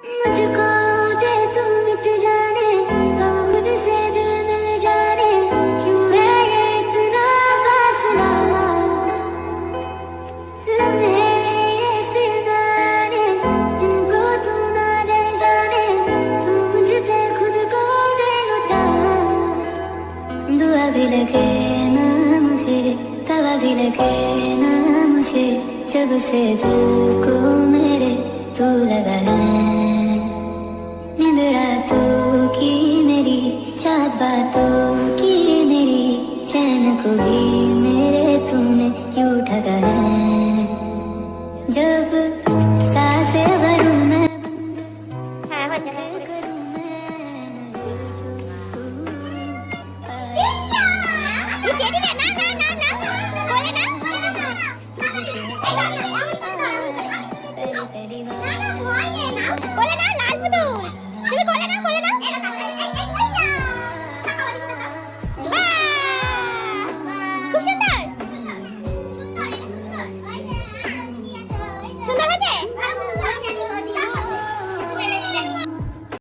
मुझको दे तू मिट जाने गम खुद से दिल मिल जाने क्यों है ये इतना फासला लम्हे ये फिर ना आने इनको तू ना दे जाने तू मुझ पे खुद को दे लुटा दुआ भी लगे ना मुझे तवा भी लगे ना मुझे जब से दिल को मेरे तू लगा है नींद रातों की मेरी चाहत बातों की मेरी चैन को भी मेरे तूने क्यों ठगा है जब सांसें भरूं मैं হ্যাঁ হচ্ছে करूं मैं नजर जो तू এই টেডি বেয়ার না বলে না तेरी बात বলে না লাল পুতুল